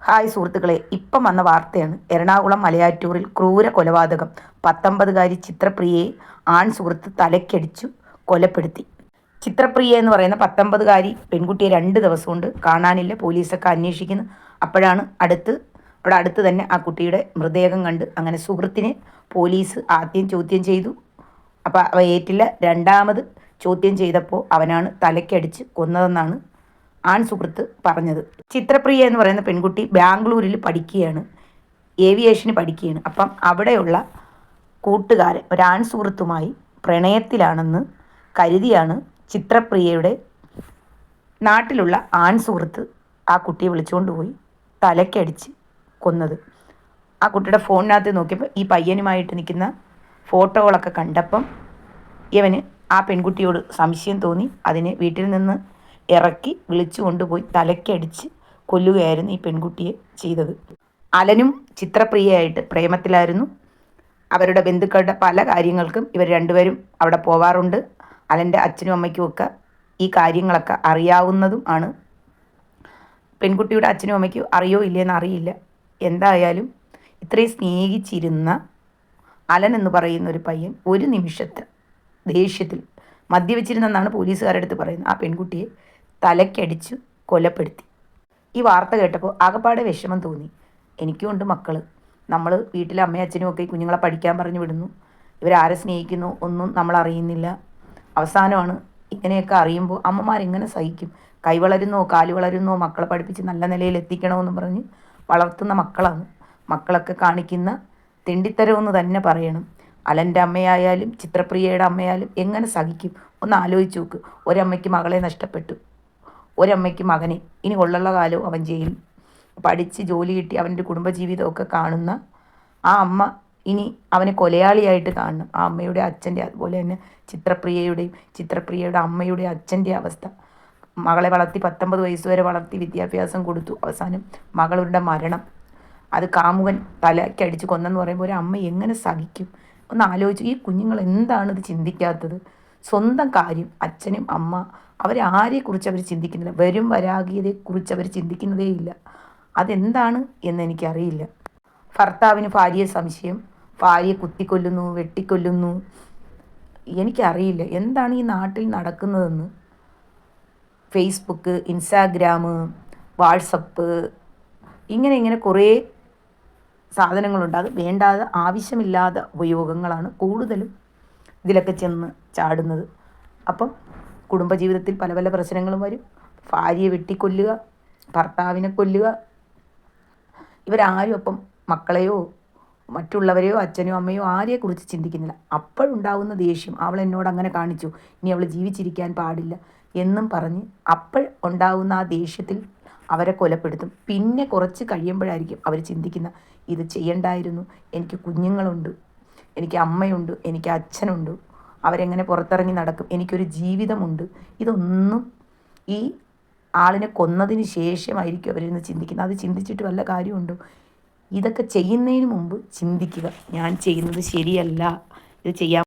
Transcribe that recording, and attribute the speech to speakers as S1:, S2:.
S1: Hi സുഹൃത്തുക്കളെ, ഇപ്പം വന്ന വാർത്തയാണ്. എറണാകുളം മലയാറ്റൂരിൽ ക്രൂര കൊലപാതകം. 19കാരി ചിത്രപ്രിയയെ ആൺ സുഹൃത്ത് തലയ്ക്കടിച്ചു കൊലപ്പെടുത്തി. ചിത്രപ്രിയ എന്ന് പറയുന്ന 19കാരി പെൺകുട്ടിയെ 2 ദിവസം കൊണ്ട് കാണാനില്ല. പോലീസൊക്കെ അന്വേഷിക്കുന്നു. അപ്പോഴാണ് അവിടെ അടുത്ത് തന്നെ ആ കുട്ടിയുടെ മൃതദേഹം കണ്ട്. അങ്ങനെ സുഹൃത്തിനെ പോലീസ് ആദ്യം ചോദ്യം ചെയ്തു. അപ്പോൾ അവ ഏറ്റില്ല. രണ്ടാമത് ചോദ്യം ചെയ്തപ്പോൾ അവനാണ് തലയ്ക്കടിച്ച് കൊന്നതെന്നാണ് ആൺ സുഹൃത്ത് പറഞ്ഞത്. ചിത്രപ്രിയ എന്ന് പറയുന്ന പെൺകുട്ടി ബാംഗ്ലൂരിൽ പഠിക്കുകയാണ്, ഏവിയേഷന് പഠിക്കുകയാണ്. അപ്പം അവിടെയുള്ള കൂട്ടുകാരൻ ഒരാൺ സുഹൃത്തുമായി പ്രണയത്തിലാണെന്ന് കരുതിയാണ് ചിത്രപ്രിയയുടെ നാട്ടിലുള്ള ആൺ സുഹൃത്ത് ആ കുട്ടിയെ വിളിച്ചുകൊണ്ട് പോയി തലയ്ക്കടിച്ച് കൊന്നത്. ആ കുട്ടിയുടെ ഫോണിനകത്ത് നോക്കിയപ്പോൾ ഈ പയ്യനുമായിട്ട് നിൽക്കുന്ന ഫോട്ടോകളൊക്കെ കണ്ടപ്പം ഇവന് ആ പെൺകുട്ടിയോട് സംശയം തോന്നി. അതിനെ വീട്ടിൽ നിന്ന് ഇറക്കി വിളിച്ചു കൊണ്ടുപോയി തലയ്ക്കടിച്ച് കൊല്ലുകയായിരുന്നു ഈ പെൺകുട്ടിയെ ചെയ്തത്. അലനും ചിത്രപ്രിയയായിട്ട് പ്രേമത്തിലായിരുന്നു. അവരുടെ ബന്ധുക്കളുടെ പല കാര്യങ്ങൾക്കും ഇവർ രണ്ടുപേരും അവിടെ പോവാറുണ്ട്. അലൻ്റെ അച്ഛനും അമ്മയ്ക്കും ഒക്കെ ഈ കാര്യങ്ങളൊക്കെ അറിയാവുന്നതും ആണ്. പെൺകുട്ടിയുടെ അച്ഛനും അമ്മയ്ക്കും അറിയോ ഇല്ലയെന്ന് അറിയില്ല. എന്തായാലും ഇത്രയും സ്നേഹിച്ചിരുന്ന അലൻ എന്ന് പറയുന്ന ഒരു പയ്യൻ ഒരു നിമിഷത്തെ ദേഷ്യത്തിൽ മദ്യവെച്ചിരുന്നെന്നാണ് പോലീസുകാരുടെ അടുത്ത് പറയുന്നത്. ആ പെൺകുട്ടിയെ തലയ്ക്കടിച്ചു കൊലപ്പെടുത്തി. ഈ വാർത്ത കേട്ടപ്പോൾ ആകപ്പാടെ വിഷമം തോന്നി. എനിക്കും ഉണ്ട് മക്കൾ. നമ്മൾ വീട്ടിലെ അമ്മയും അച്ഛനും ഒക്കെ കുഞ്ഞുങ്ങളെ പഠിക്കാൻ പറഞ്ഞു വിടുന്നു. ഇവരാരെ സ്നേഹിക്കുന്നു ഒന്നും നമ്മൾ അറിയുന്നില്ല. അവസാനമാണ് ഇങ്ങനെയൊക്കെ അറിയുമ്പോൾ അമ്മമാരെങ്ങനെ സഹിക്കും? കൈ വളരുന്നോ കാല് വളരുന്നോ മക്കളെ പഠിപ്പിച്ച് നല്ല നിലയിൽ എത്തിക്കണമെന്ന് പറഞ്ഞ് വളർത്തുന്ന മക്കളാണ്. മക്കളൊക്കെ കാണിക്കുന്ന തെണ്ടിത്തരമെന്ന് തന്നെ പറയണം. അലൻ്റെ അമ്മയായാലും ചിത്രപ്രിയയുടെ അമ്മയായാലും എങ്ങനെ സഹിക്കും? ഒന്ന് ആലോചിച്ച് നോക്ക്. ഒരമ്മയ്ക്ക് മകളെ നഷ്ടപ്പെട്ടു, ഒരമ്മയ്ക്ക് മകനെ. ഇനി ഉള്ള കാലവും അവൻ ജയിലിൽ പഠിച്ച് ജോലി കിട്ടി അവൻ്റെ കുടുംബജീവിതമൊക്കെ കാണുന്ന ആ അമ്മ ഇനി അവനെ കൊലയാളിയായിട്ട് കാണണം. ആ അമ്മയുടെ അച്ഛൻ്റെ, അതുപോലെ തന്നെ ചിത്രപ്രിയയുടെ അമ്മയുടെ അച്ഛൻ്റെ അവസ്ഥ. മകളെ വളർത്തി 19 വയസ്സ് വരെ വളർത്തി വിദ്യാഭ്യാസം കൊടുത്തു. അവസാനം മകളുടെ മരണം, അത് കാമുകൻ തലയ്ക്കടിച്ച് കൊന്നെന്ന് പറയുമ്പോൾ ഒരു അമ്മ എങ്ങനെ സഹിക്കും? ഒന്ന് ആലോചിച്ചു. ഈ കുഞ്ഞുങ്ങൾ എന്താണ് ഇത് ചിന്തിക്കാത്തത്? സ്വന്തം കാര്യം, അച്ഛനും അമ്മ, അവരാരെക്കുറിച്ച് അവർ ചിന്തിക്കുന്നില്ല. വരും വരാകിയതേക്കുറിച്ച് അവർ ചിന്തിക്കുന്നതേ ഇല്ല. അതെന്താണ് എന്നെനിക്കറിയില്ല. ഭർത്താവിന് ഭാര്യയെ സംശയം, ഭാര്യയെ കുത്തിക്കൊല്ലുന്നു, വെട്ടിക്കൊല്ലുന്നു. എനിക്കറിയില്ല എന്താണ് ഈ നാട്ടിൽ നടക്കുന്നതെന്ന്. ഫേസ്ബുക്ക്, ഇൻസ്റ്റാഗ്രാം, വാട്സപ്പ്, ഇങ്ങനെ കുറേ സാധനങ്ങളുണ്ട്. അത് വേണ്ടാതെ ആവശ്യമില്ലാത്ത ഉപയോഗങ്ങളാണ് കൂടുതലും ഇതിലൊക്കെ ചെന്ന് ചാടുന്നത്. അപ്പം കുടുംബജീവിതത്തിൽ പല പല പ്രശ്നങ്ങളും വരും. ഭാര്യയെ വെട്ടിക്കൊല്ലുക, ഭർത്താവിനെ കൊല്ലുക. ഇവരാരും അപ്പം മക്കളെയോ മറ്റുള്ളവരെയോ അച്ഛനോ അമ്മയോ ആരെക്കുറിച്ച് ചിന്തിക്കുന്നില്ല. അപ്പോഴുണ്ടാകുന്ന ദേഷ്യം, അവൾ എന്നോട് അങ്ങനെ കാണിച്ചു, ഇനി അവൾ ജീവിച്ചിരിക്കാൻ പാടില്ല എന്നും പറഞ്ഞ് അപ്പോൾ ഉണ്ടാകുന്ന ആ ദേഷ്യത്തിൽ അവരെ കൊലപ്പെടുത്തും. പിന്നെ കുറച്ച് കഴിയുമ്പോഴായിരിക്കും അവർ ചിന്തിക്കുന്ന, ഇത് ചെയ്യണ്ടായിരുന്നു, എനിക്ക് കുഞ്ഞുങ്ങളുണ്ട്, എനിക്ക് അമ്മയുണ്ട്, എനിക്ക് അച്ഛനുണ്ട്, അവരെങ്ങനെ പുറത്തിറങ്ങി നടക്കും, എനിക്കൊരു ജീവിതമുണ്ട്. ഇതൊന്നും ഈ ആളിനെ കൊന്നതിന് ശേഷമായിരിക്കും അവരിന്ന് ചിന്തിക്കുന്നത്. അത് ചിന്തിച്ചിട്ട് വല്ല കാര്യമുണ്ടോ? ഇതൊക്കെ ചെയ്യുന്നതിന് മുമ്പ് ചിന്തിക്കുക, ഞാൻ ചെയ്യുന്നത് ശരിയല്ല, ഇത് ചെയ്യാൻ